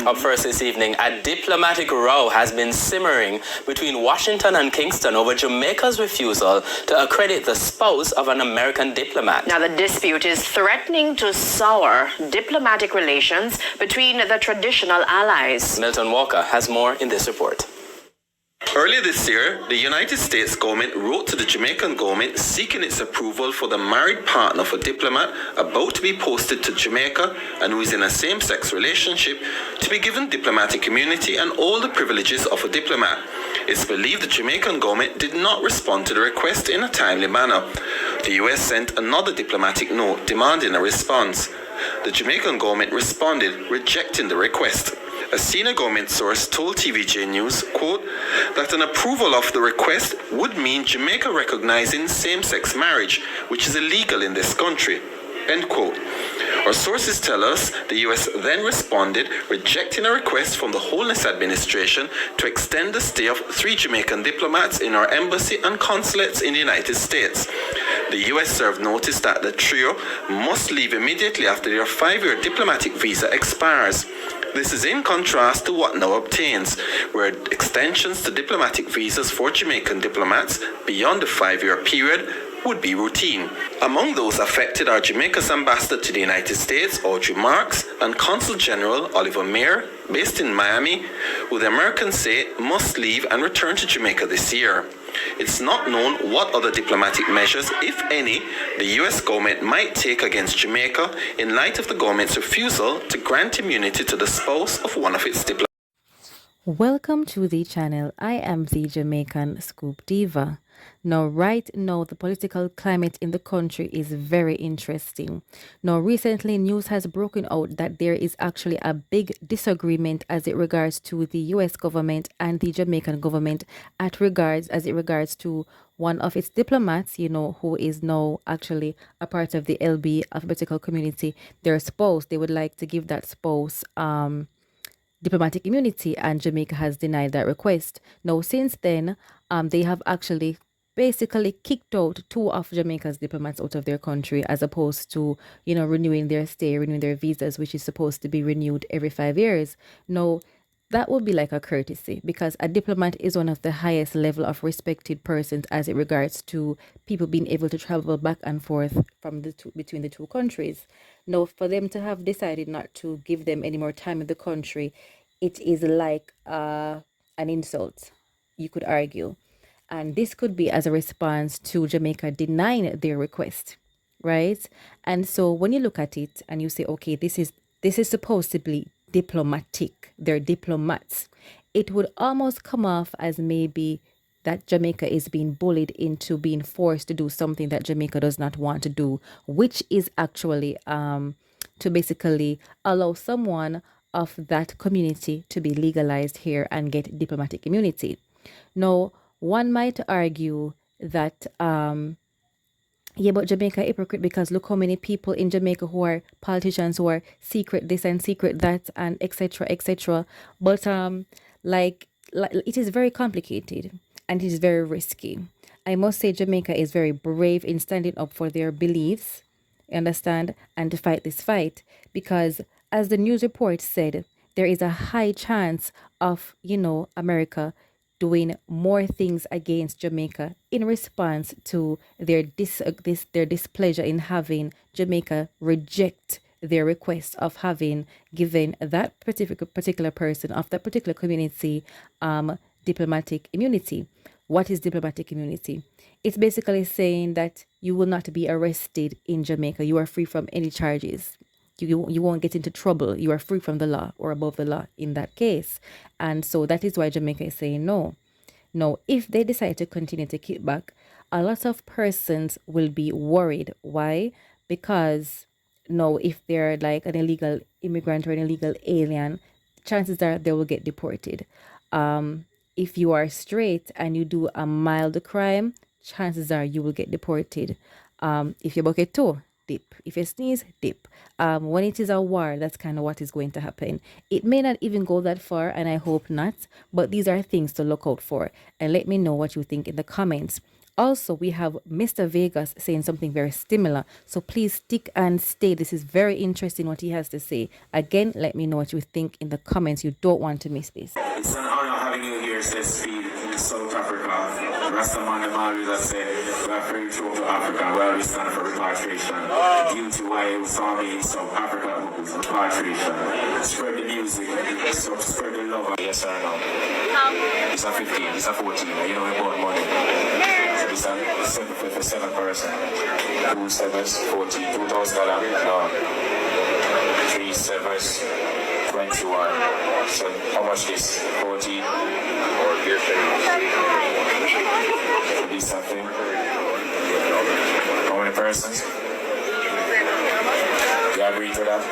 Up first this evening, a diplomatic row has been simmering between Washington and Kingston over Jamaica's refusal to accredit the spouse of an American diplomat. Now, the dispute is threatening to sour diplomatic relations between the traditional allies. Milton Walker has more in this report. Earlier this year, the United States government wrote to the Jamaican government seeking its approval for the married partner of a diplomat about to be posted to Jamaica and who is in a same-sex relationship to be given diplomatic immunity and all the privileges of a diplomat. It's believed the Jamaican government did not respond to the request in a timely manner. The US sent another diplomatic note demanding a response. The Jamaican government responded, rejecting the request. A senior government source told TVJ News, quote, that an approval of the request would mean Jamaica recognizing same-sex marriage, which is illegal in this country, end quote. Our sources tell us the US then responded, rejecting a request from the Holness administration to extend the stay of 3 Jamaican diplomats in our embassy and consulates in the United States. The US served notice that the trio must leave immediately after their 5-year diplomatic visa expires. This is in contrast to what now obtains, where extensions to diplomatic visas for Jamaican diplomats beyond the 5-year period would be routine. Among those affected are Jamaica's ambassador to the United States, Audrey Marks, and Consul General Oliver Mayer, based in Miami, who the Americans say must leave and return to Jamaica this year. It's not known what other diplomatic measures, if any, the US government might take against Jamaica in light of the government's refusal to grant immunity to the spouse of one of its diplomats. Welcome to the channel. I am the Jamaican Scoop Diva. Now, right now, the political climate in the country is very interesting. Now, recently, news has broken out that there is actually a big disagreement as it regards to the US government and the Jamaican government as it regards to one of its diplomats, you know, who is now actually a part of the LB alphabetical community. Their spouse, they would like to give that spouse diplomatic immunity, and Jamaica has denied that request. Now, since then, they have actually basically kicked out 2 of Jamaica's diplomats out of their country, as opposed to, you know, renewing their visas, which is supposed to be renewed every 5 years. Now, that would be like a courtesy, because a diplomat is one of the highest level of respected persons as it regards to people being able to travel back and forth from between the 2 countries. Now, for them to have decided not to give them any more time in the country, it is like an insult, you could argue. And this could be as a response to Jamaica denying their request, right? And so when you look at it and you say, okay, this is supposed to be diplomatic, they're diplomats, it would almost come off as maybe that Jamaica is being bullied into being forced to do something that Jamaica does not want to do, which is actually to basically allow someone of that community to be legalized here and get diplomatic immunity. Now, one might argue that yeah, but Jamaica hypocrite, because look how many people in Jamaica who are politicians who are secret this and secret that and etc etc. But like it is very complicated and it is very risky. I must say Jamaica is very brave in standing up for their beliefs, you understand, and to fight this fight, because as the news report said, there is a high chance of, you know, America doing more things against Jamaica in response to their displeasure in having Jamaica reject their request of having given that particular person of that particular community diplomatic immunity. What is diplomatic immunity? It's basically saying that you will not be arrested in Jamaica. You are free from any charges. You won't get into trouble. You are free from the law or above the law in that case. And so that is why Jamaica is saying no. Now, if they decide to continue to kick back, a lot of persons will be worried. Why? Because now if they're like an illegal immigrant or an illegal alien, chances are they will get deported. If you are straight and you do a mild crime, chances are you will get deported. If you bucket toe, dip. If you sneeze, dip. When it is a war, that's kind of what is going to happen. It may not even go that far, and I hope not, but these are things to look out for. And let me know what you think in the comments. also we have Mr. Vegas saying something very similar. So please stick and stay. This is very interesting what he has to say. Again, let me know what you think in the comments. You don't want to miss this. It's an honor having you here, says Speed, in South Africa. Rastaman and always I say, we are free to go to Africa, where we stand for repatriation. Due to why you saw me in South Africa, repatriation. Spread the music, so spread the love. Yes or no? It's a 15, it's a 14, you know we bought money. So it's a 7 for 7 person. 2 sevens, 14, $2,000. No. 3 sevens, 21. So how much this? 14. Or this something. How many persons? You agree to that?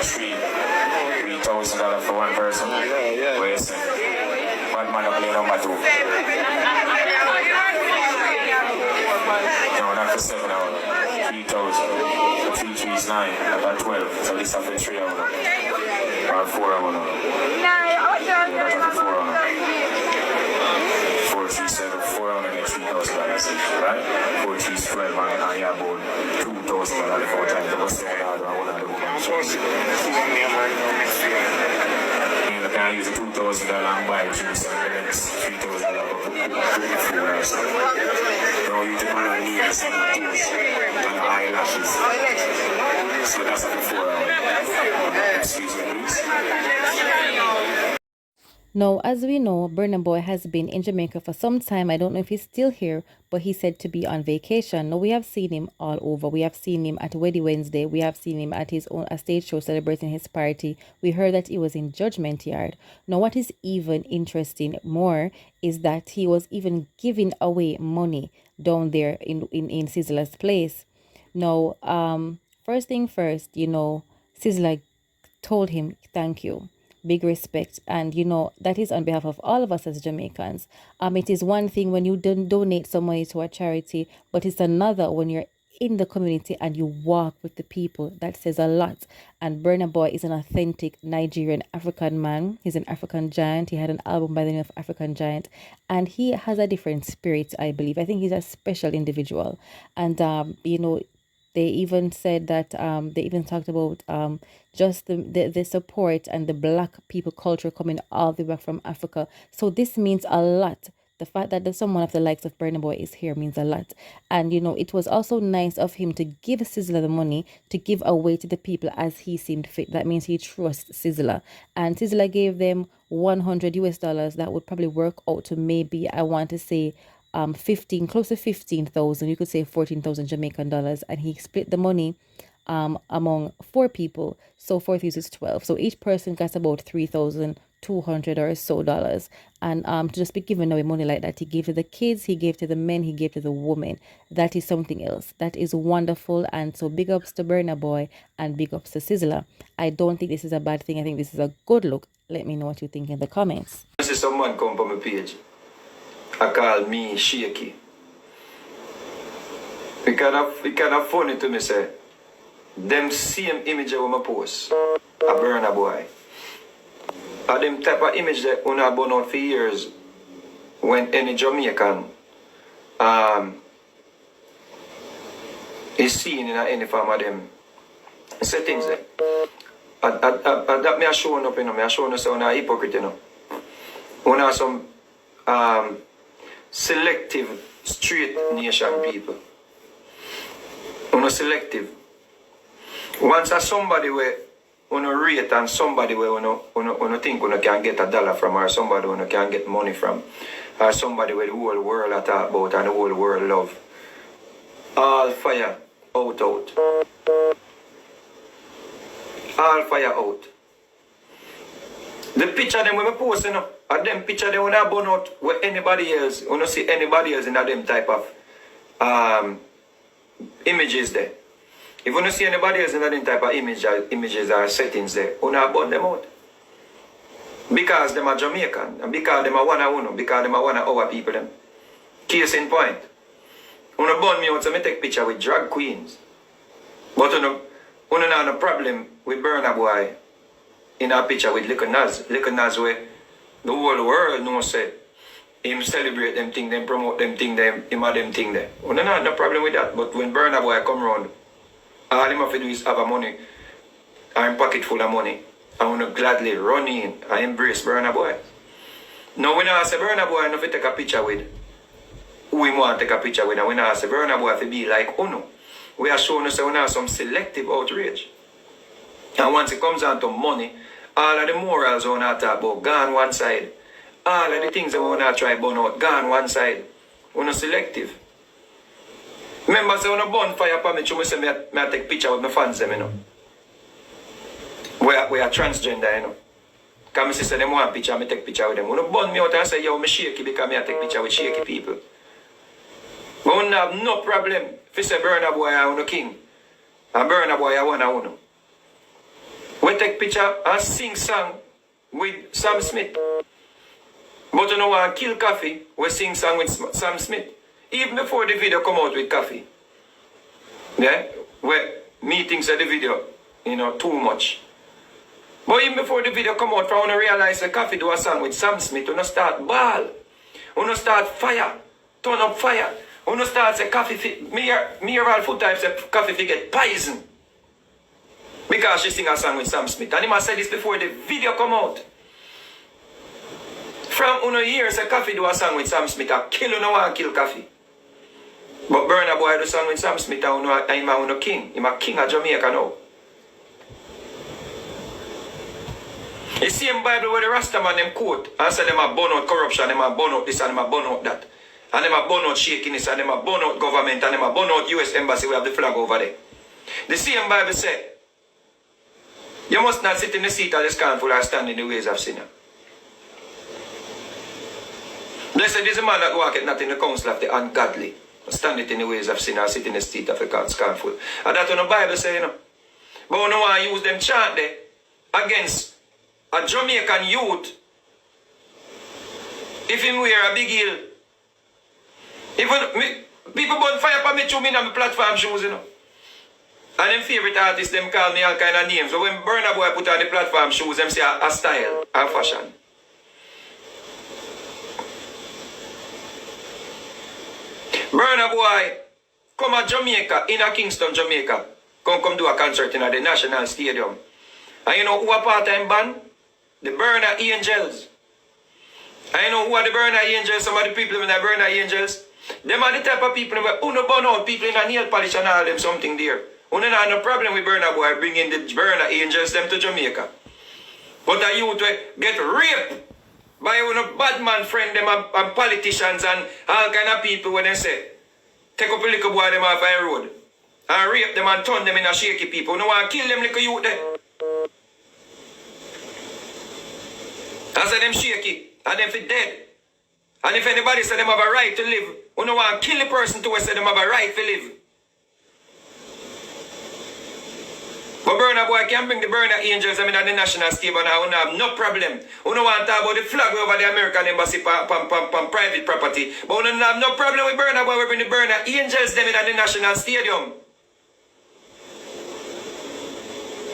$3,000 for one person. Wait a second. One man play number 2. No, not for 7 hours. 3,000. 3 is 9. About 12. So this is for 3 hours. Or 4 hours. Yeah, 4 hours. 4, 3, 7, 4 hours and $3,000, right? 4, 3, 12 and you have about $2,000 for time to go stay out and one of the women. You can use $2,000 and buy juice and the next $3,000 for food or something. No, you depend on nails and tears and eyelashes. So that's like 4 hours. Excuse me, please. Now, as we know, Burna Boy has been in Jamaica for some time. I don't know if he's still here, but he said to be on vacation. Now, we have seen him all over. We have seen him at Weddy Wednesday. We have seen him at his own stage show celebrating his party. We heard that he was in Judgement Yard. Now, what is even interesting more is that he was even giving away money down there in Sizzla's place. Now, first thing first, you know, Sizzla told him, thank you. Big respect, and you know that is on behalf of all of us as Jamaicans. It is one thing when you donate some money to a charity, but it's another when you're in the community and you walk with the people. That says a lot. And Burna Boy is an authentic Nigerian African man. He's an African giant. He had an album by the name of African Giant, and he has a different spirit, I believe. I think he's a special individual, and you know, they even said that they even talked about just the support and the black people culture coming all the way back from Africa. So this means a lot. The fact that there's someone of the likes of Burna Boy is here means a lot. And, you know, it was also nice of him to give Sizzla the money to give away to the people as he seemed fit. That means he trusts Sizzla. And Sizzla gave them $100 US. That would probably work out to maybe, I want to say, 15, close to 15,000, you could say 14,000 Jamaican dollars, and he split the money among 4 people. So 4 is 12. So each person got about 3,200 or so dollars. And to just be giving away money like that, he gave to the kids, he gave to the men, he gave to the women. That is something else. That is wonderful. And so big ups to Burna Boy and big ups to Sizzla. I don't think this is a bad thing. I think this is a good look. Let me know what you think in the comments. This is someone come from my page. I call me shaky. It kind of funny to me say, them same image of my post, a Burna Boy. Are them type of image that I have been out for years when any Jamaican is seen in any form of them settings there. That me are showing up, you know, me are showing us on a hypocrite, you know. One have some selective straight nation people. Uno selective. Once a somebody where uno rate and somebody where uno think uno can get $1 from, or somebody uno can get money from, or somebody where the whole world I talk about and the whole world love. All fire out. All fire out. The picture them when we post, you know, and them picture them when I burn out where anybody else, you don't see anybody else in them type of images there. If you don't see anybody else in them type of images or settings there, you don't burn them out. Because them are Jamaican, and because them are one of uno, because them are one of our people them. Case in point. You don't burn me out, so I take picture with drag queens. But you don't have no problem with Burna Boy in a picture with Little Nas where the whole world knows say him celebrate them thing, them promote them thing, him have them thing there. Well, no problem with that. But when Burna Boy come round, all him have to do is have a money, or him pocket full of money. I want to gladly run in and embrace Burna Boy. Now when I say Burna Boy, I don't take a picture with who we want to take a picture with, and when I say Burna Boy to be like Uno, we are showing us that we have some selective outrage. And once it comes down to money, all of the morals we want to talk about, gone one side. All of the things that we want to try burn out, gone one side. We're not selective. Remember, say, when I bonfire for me, I say, I take picture with my fans, them, you know. We are transgender, you know. Because I say, them want picture, I take picture with them. When I burn me out and say, yo, I'm shaky because I take picture with shaky people. But we have no problem if you say Burna Boy, I'm a king. And Burna Boy, I want to know. We take picture and sing song with Sam Smith. But you know what, Kill Coffee, we sing song with Sam Smith. Even before the video come out with Coffee. Yeah? Where meetings at the video, you know, too much. But even before the video come out, I want to realize that Coffee do a song with Sam Smith, we don't start ball. We don't start fire. Turn up fire. We don't start say Coffee, me all foot types say Coffee get poison. Because she sing a song with Sam Smith. And he must say this before the video come out. From uno years, a Coffee do a song with Sam Smith. I kill uno and kill Coffee. But Burna Boy do a song with Sam Smith. And I'm a king. I'm a king of Jamaica now. You see in Bible where the Rastaman them quote and say them a burn out corruption, them a burn out this and them a burn out that. And them a burn out shakiness and them a burn out government and them a burn out US embassy. We have the flag over there. The same Bible say, you must not sit in the seat of the scornful or stand in the ways of sinner. Blessed is the man that walketh not in the counsel of the ungodly, stand it in the ways of sin, or sit in the seat of the scornful. And that's what the Bible says, you know. But we don't want to use them chant there against a Jamaican youth if him wear a big heel. Even people burn fire for me through me on my platform shoes, you know. And them favorite artists, them call me all kind of names. So when Burna Boy put on the platform shoes, them say a style, a fashion. Burna Boy come to Jamaica, in a Kingston, Jamaica. Come do a concert in the National Stadium. And you know who a part-time band? The Burna Angels. And you know who are the Burna Angels? Some of the people in the Burna Angels. Them are the type of people who uno burn out people in a nail polish and all them something there. Uno have no problem with Burna Boy bringing the Burna Angels them to Jamaica. But a youth get raped by one bad man friend them and politicians and all kind of people when they say, take up a little boy them off the road and rape them and turn them in a shaky people. No want to kill them little youth there. I say them shaky and them fit dead. And if anybody say them have a right to live, we don't want to kill the person to say them have a right to live. But Burna Boy can bring the Burna Angels I mean, at the national stadium and I don't have no problem. We don't want to talk about the flag over the American embassy on private property. But we don't have no problem with Burna Boy. We bring the Burna Angels them in at the national stadium.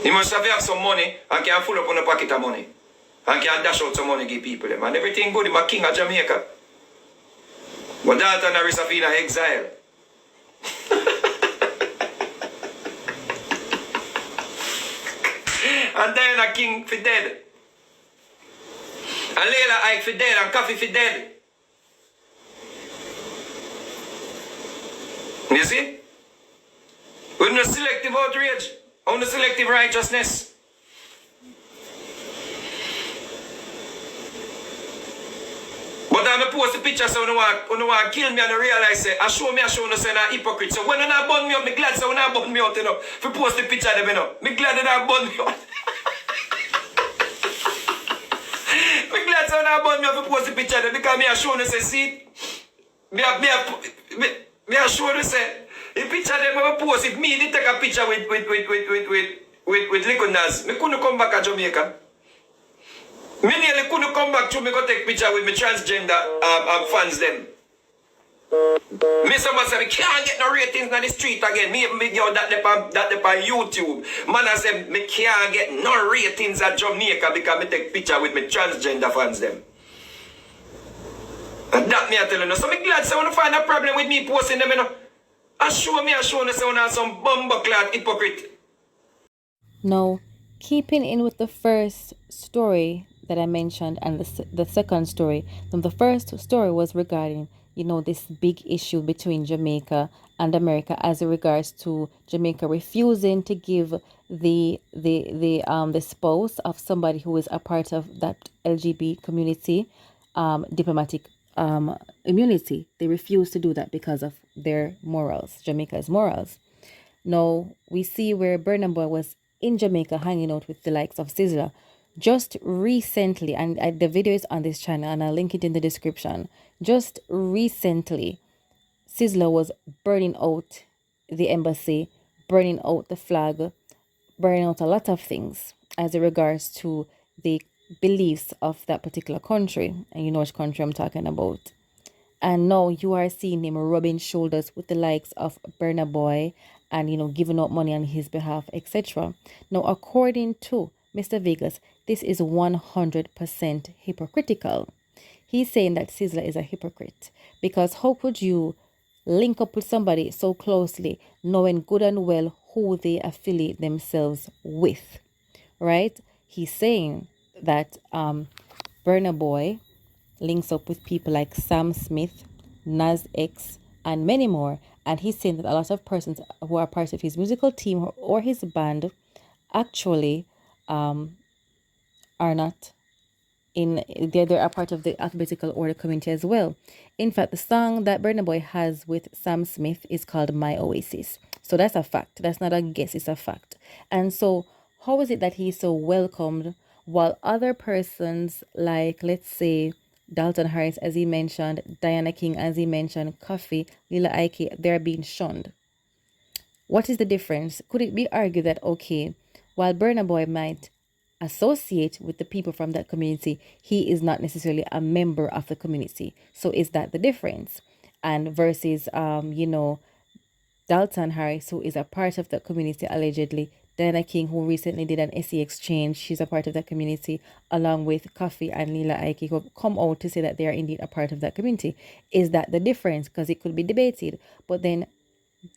He must have some money and can full up on a pocket of money. And can dash out some money give people them. And everything good. He's a king of Jamaica. But that and Arisafina exile. And then a king for dead. And Layla Ike for dead and Coffee for dead. You see? With no selective outrage. On the selective righteousness. But I'm post the picture so you want to kill me and I realize say, I show no say I'm a hypocrite. So when I burn me up, I'm glad so when I burn me out, you know. If you post the picture of them, you know. I'm glad that I burn me out. I'm glad so when I burn me up, if you post the picture of them because me I show no say, see, me I show no say, the picture of them I post, if me did take a picture with Liquid me couldn't come back to Jamaica. Me nearly couldn't come back to me go take picture with my transgender fans them. Me someone say, me can't get no ratings on the street again. Me yo, that they on YouTube. Man I say, me can't get no ratings at Jamaica because me take picture with my transgender fans them. And that me I tell you. So me glad say when you find a problem with me posting them, you know. I show you say when I some bumbuckler hypocrite. Now, keeping in with the first story that I mentioned and the second story, the first story was regarding, this big issue between Jamaica and America as it regards to Jamaica refusing to give the spouse of somebody who is a part of that LGBT community diplomatic immunity. They refuse to do that because of their morals, Jamaica's morals. Now, we see where Burna Boy was in Jamaica hanging out with the likes of Sizzla just recently, and the video is on this channel and I'll link it in the description. Just recently, Sizzla was burning out the embassy, burning out the flag, burning out a lot of things as it regards to the beliefs of that particular country. And you know which country I'm talking about. And now you are seeing him rubbing shoulders with the likes of Burna Boy and, giving out money on his behalf, etc. Now, according to Mr. Vegas, this is 100% hypocritical. He's saying that Sizzla is a hypocrite because how could you link up with somebody so closely knowing good and well who they affiliate themselves with, right? He's saying that Burna Boy links up with people like Sam Smith, Nas X, and many more. And he's saying that a lot of persons who are part of his musical team or his band actually are not in, they're a part of the alphabetical order community as well. In fact, the song that Burna Boy has with Sam Smith is called My Oasis. So that's a fact. That's not a guess, it's a fact. And so how is it that he's so welcomed while other persons like, let's say, Dalton Harris, as he mentioned, Diana King, as he mentioned, Coffee, Lila Ike, they're being shunned? What is the difference? Could it be argued that, okay, while Burna Boy might associate with the people from that community, he is not necessarily a member of the community? So is that the difference? And versus, Dalton Harris, who is a part of the community allegedly, Diana King, who recently did an essay exchange, she's a part of that community, along with Coffee and Lila Ike, who have come out to say that they are indeed a part of that community. Is that the difference? Because it could be debated. But then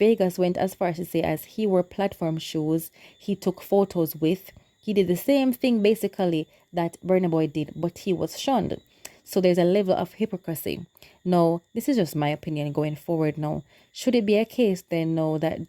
Vegas went as far as to say as he wore platform shoes, he took photos with, he did the same thing basically that Burna Boy did, but he was shunned. So there's a level of hypocrisy. Now, this is just my opinion going forward now. Should it be a case then now that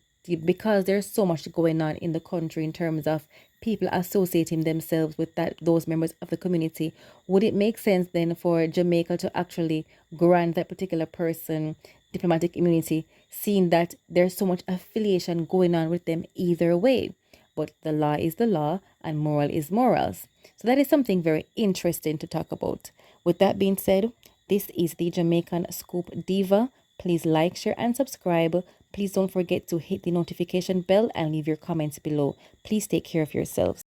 because there's so much going on in the country in terms of people associating themselves with those members of the community, would it make sense then for Jamaica to actually grant that particular person diplomatic immunity, seeing that there's so much affiliation going on with them either way? But the law is the law and moral is morals. So that is something very interesting to talk about. With that being said, this is the Jamaican Scoop Diva. Please like, share, and subscribe. Please don't forget to hit the notification bell and leave your comments below. Please take care of yourselves.